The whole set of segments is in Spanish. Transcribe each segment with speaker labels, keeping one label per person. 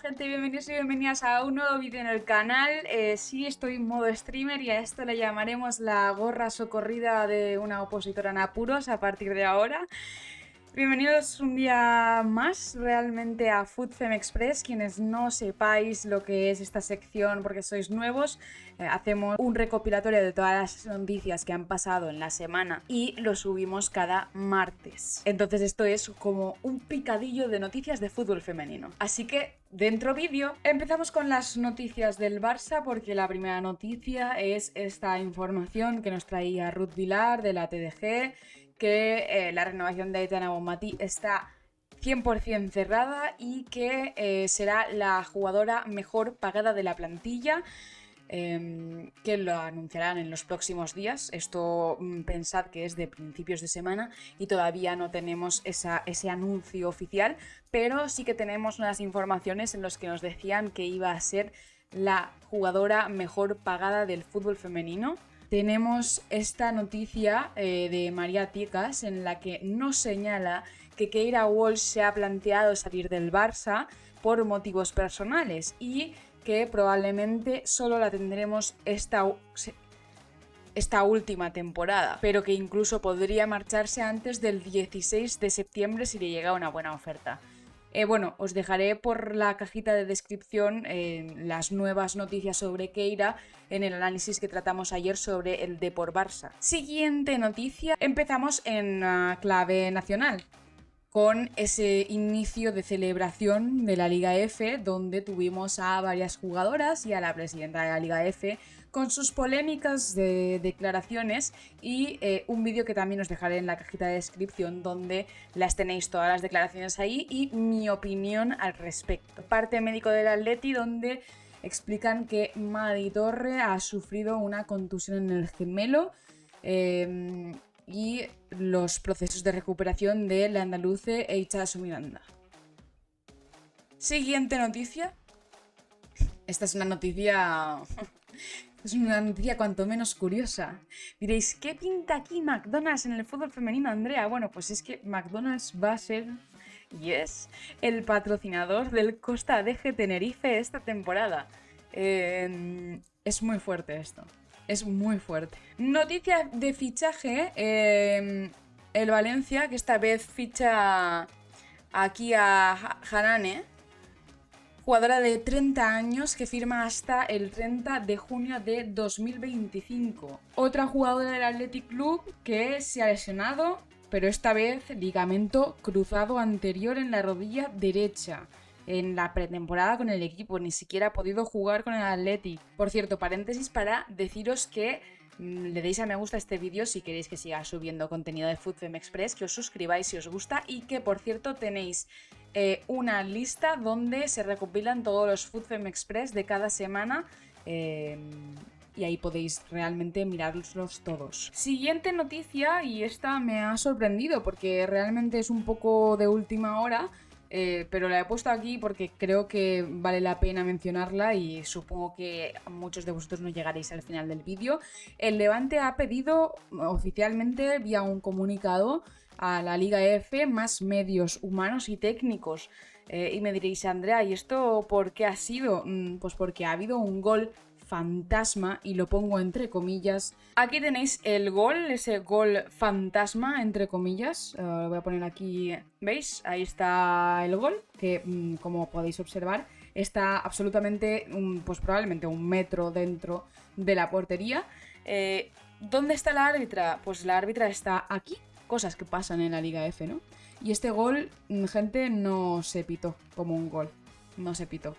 Speaker 1: gente, bienvenidos y bienvenidas a un nuevo vídeo en el canal. Sí, estoy en modo streamer y a esto le llamaremos la gorra socorrida de una opositora en apuros a partir de ahora. Bienvenidos un día más realmente a FoodFem Express. Quienes no sepáis lo que es esta sección porque sois nuevos, hacemos un recopilatorio de todas las noticias que han pasado en la semana y lo subimos cada martes. Entonces esto es como un picadillo de noticias de fútbol femenino. Así que dentro vídeo empezamos con las noticias del Barça, porque la primera noticia es esta información que nos traía Ruth Vilar de la TDG, que la renovación de Aitana Bonmatí está 100% cerrada y que será la jugadora mejor pagada de la plantilla, que lo anunciarán en los próximos días. Esto pensad que es de principios de semana y todavía no tenemos ese anuncio oficial, pero sí que tenemos unas informaciones en las que nos decían que iba a ser la jugadora mejor pagada del fútbol femenino. Tenemos esta noticia de María Tiecas en la que nos señala que Keira Walsh se ha planteado salir del Barça por motivos personales y que probablemente solo la tendremos esta última temporada, pero que incluso podría marcharse antes del 16 de septiembre si le llega una buena oferta. Bueno, os dejaré por la cajita de descripción las nuevas noticias sobre Keira en el análisis que tratamos ayer sobre el Depor Barça. Siguiente noticia, empezamos en clave nacional, con ese inicio de celebración de la Liga F, donde tuvimos a varias jugadoras y a la presidenta de la Liga F con sus polémicas de declaraciones y un vídeo que también os dejaré en la cajita de descripción donde las tenéis todas las declaraciones ahí y mi opinión al respecto. Parte médico del Atleti donde explican que Madi Torre ha sufrido una contusión en el gemelo y los procesos de recuperación de la andaluce Eicha Miranda. Siguiente noticia. Esta es una noticia... Es una noticia cuanto menos curiosa. Diréis, ¿qué pinta aquí McDonald's en el fútbol femenino, Andrea? Bueno, pues es que McDonald's va a ser, el patrocinador del Costa Adeje Tenerife esta temporada. Es muy fuerte esto. Es muy fuerte. Noticia de fichaje. El Valencia, que esta vez ficha aquí a Hanane, jugadora de 30 años que firma hasta el 30 de junio de 2025. Otra jugadora del Athletic Club que se ha lesionado, pero esta vez ligamento cruzado anterior en la rodilla derecha. En la pretemporada con el equipo, ni siquiera ha podido jugar con el Athletic. Por cierto, paréntesis para deciros que le deis a me gusta a este vídeo si queréis que siga subiendo contenido de FoodFem Express, que os suscribáis si os gusta y que, por cierto, tenéis una lista donde se recopilan todos los FoodFem Express de cada semana y ahí podéis realmente mirarlos todos. Siguiente noticia, y esta me ha sorprendido porque realmente es un poco de última hora, pero la he puesto aquí porque creo que vale la pena mencionarla y supongo que muchos de vosotros no llegaréis al final del vídeo. El Levante ha pedido oficialmente vía un comunicado a la Liga F más medios humanos y técnicos. Y me diréis, Andrea, ¿y esto por qué ha sido? Pues porque ha habido un gol fantasma, y lo pongo entre comillas. Aquí tenéis el gol, ese gol fantasma, entre comillas. Lo voy a poner aquí, ¿veis? Ahí está el gol, que como podéis observar, está absolutamente, pues probablemente 1 metro dentro de la portería. ¿Dónde está la árbitra? Pues la árbitra está aquí. Cosas que pasan en la Liga F, ¿no? Y este gol, gente, no se pitó como un gol. No se pitó.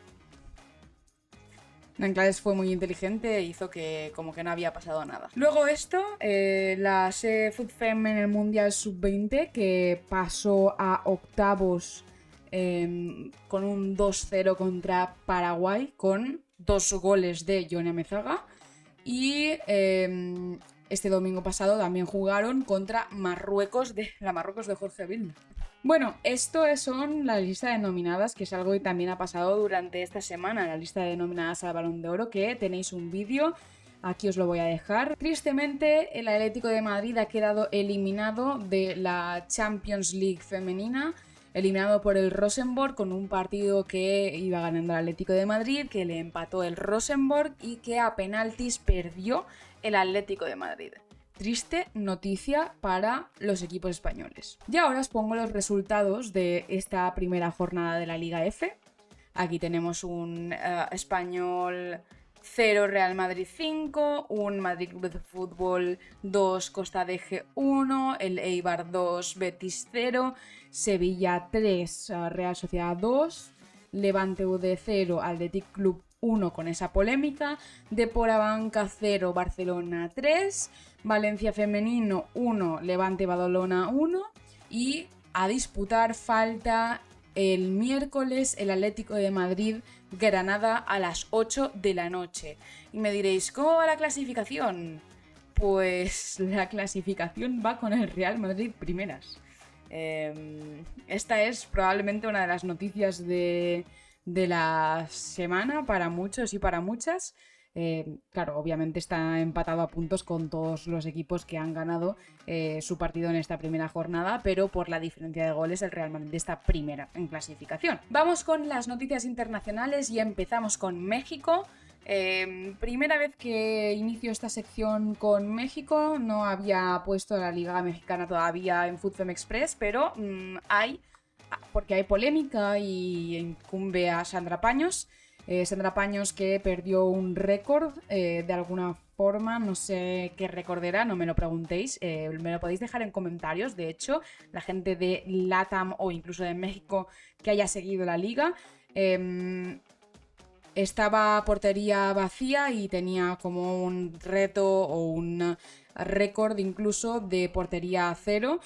Speaker 1: Nanclares fue muy inteligente e hizo que como que no había pasado nada. Luego esto, la FoodFem en el Mundial Sub-20, que pasó a octavos con un 2-0 contra Paraguay, con 2 goles de Yone Mezaga. Y este domingo pasado también jugaron contra Marruecos, la Marruecos de Jorge Vilda. Bueno, esto son la lista de nominadas, que es algo que también ha pasado durante esta semana, la lista de nominadas al Balón de Oro, que tenéis un vídeo, aquí os lo voy a dejar. Tristemente, el Atlético de Madrid ha quedado eliminado de la Champions League femenina eliminado por el Rosenborg con un partido que iba ganando el Atlético de Madrid, que le empató el Rosenborg y que a penaltis perdió el Atlético de Madrid. Triste noticia para los equipos españoles. Y ahora os pongo los resultados de esta primera jornada de la Liga F. Aquí tenemos un Español 0, Real Madrid 5, un Madrid Club de Fútbol 2, Costa de 1, el Eibar 2, Betis 0, Sevilla 3, Real Sociedad 2, Levante UD 0, Athletic Club 1 con esa polémica, Depor Banca 0, Barcelona 3, Valencia Femenino 1, Levante Badalona 1 y a disputar falta el miércoles el Atlético de Madrid Granada a las 8 de la noche. Y me diréis, ¿cómo va la clasificación? Pues la clasificación va con el Real Madrid primeras. Esta es probablemente una de las noticias de la semana para muchos y para muchas. Claro, obviamente está empatado a puntos con todos los equipos que han ganado su partido en esta primera jornada, pero por la diferencia de goles el Real Madrid está primera en clasificación. Vamos con las noticias internacionales y empezamos con México. Primera vez que inicio esta sección con México, no había puesto la Liga Mexicana todavía en FoodFem Express, pero porque hay polémica y incumbe a Sandra Paños. Sandra Paños, que perdió un récord de alguna forma, no sé qué récord era, no me lo preguntéis, me lo podéis dejar en comentarios. De hecho, la gente de LATAM o incluso de México que haya seguido la liga, estaba portería vacía y tenía como un reto o un récord incluso de portería a cero.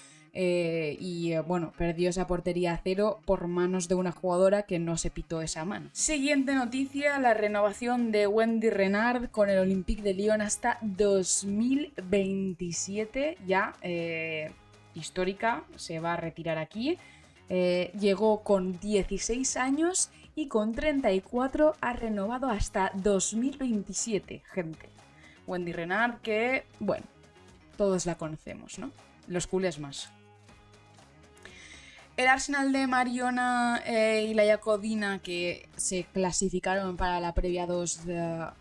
Speaker 1: Bueno, perdió esa portería a cero por manos de una jugadora que no se pitó esa mano. Siguiente noticia, la renovación de Wendy Renard con el Olympique de Lyon hasta 2027, ya histórica, se va a retirar aquí. Llegó con 16 años y con 34 ha renovado hasta 2027, gente. Wendy Renard que, bueno, todos la conocemos, ¿no? Los culés más. El Arsenal de Mariona y la Jacobina, que se clasificaron para la previa la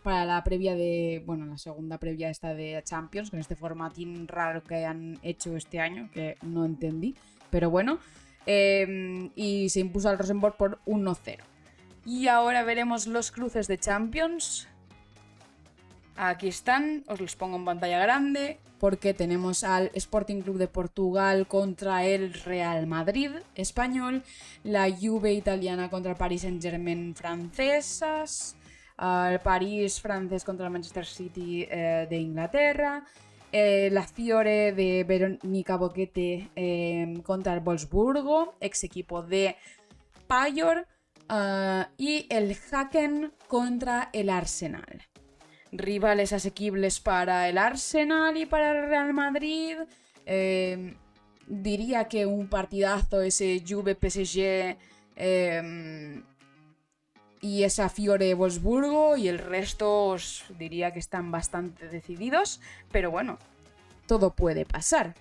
Speaker 1: segunda previa esta de Champions, con este formatín raro que han hecho este año, que no entendí, pero bueno, y se impuso al Rosenborg por 1-0. Y ahora veremos los cruces de Champions. Aquí están, os los pongo en pantalla grande, porque tenemos al Sporting Club de Portugal contra el Real Madrid español, la Juve italiana contra el Paris Saint-Germain francesas, el París francés contra el Manchester City de Inglaterra, la Fiore de Verónica Boquete contra el Wolfsburgo, ex equipo de Payor, y el Haken contra el Arsenal. Rivales asequibles para el Arsenal y para el Real Madrid. Diría que un partidazo ese Juve-PSG y esa Fiore-Wolfsburgo, y el resto os diría que están bastante decididos, pero bueno, todo puede pasar.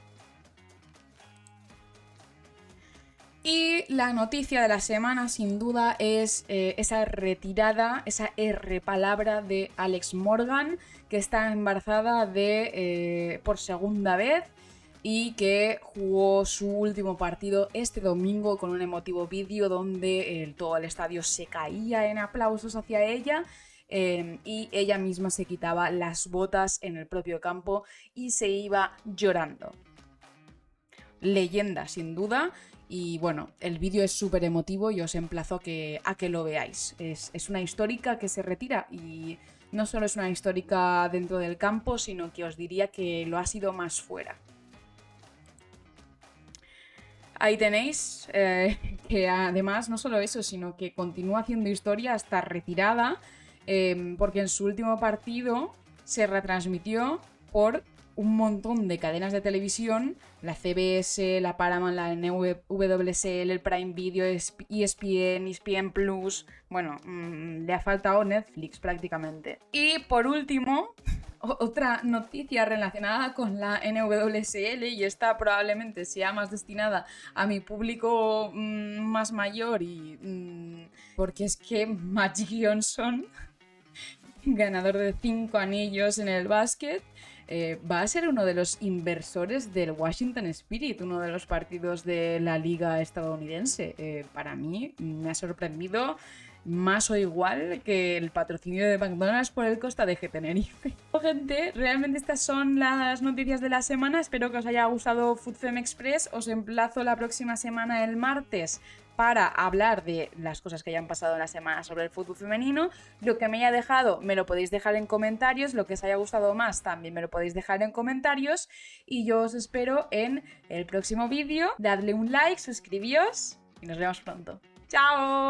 Speaker 1: Y la noticia de la semana, sin duda, es esa retirada, esa R palabra de Alex Morgan, que está embarazada por segunda vez y que jugó su último partido este domingo con un emotivo vídeo donde todo el estadio se caía en aplausos hacia ella. Y ella misma se quitaba las botas en el propio campo y se iba llorando. Leyenda, sin duda. Y bueno, el vídeo es súper emotivo y os emplazo a que lo veáis. Es una histórica que se retira, y no solo es una histórica dentro del campo, sino que os diría que lo ha sido más fuera. Ahí tenéis que además no solo eso, sino que continúa haciendo historia hasta retirada, porque en su último partido se retransmitió por un montón de cadenas de televisión, la CBS, la Paramount, la NWSL, el Prime Video, ESPN, ESPN Plus, bueno, le ha faltado Netflix prácticamente. Y por último, Otra noticia relacionada con la NWSL, y esta probablemente sea más destinada a mi público más mayor porque es que Magic Johnson, ganador de 5 anillos en el básquet, va a ser uno de los inversores del Washington Spirit, uno de los partidos de la liga estadounidense. Para mí me ha sorprendido más o igual que el patrocinio de McDonald's por el Costa de Tenerife. Gente, realmente estas son las noticias de la semana. Espero que os haya gustado FoodFem Express. Os emplazo la próxima semana, el martes, para hablar de las cosas que hayan pasado en la semana sobre el fútbol femenino. Lo que me haya dejado me lo podéis dejar en comentarios, lo que os haya gustado más también me lo podéis dejar en comentarios, y yo os espero en el próximo vídeo. Dadle un like, suscribíos y nos vemos pronto. ¡Chao!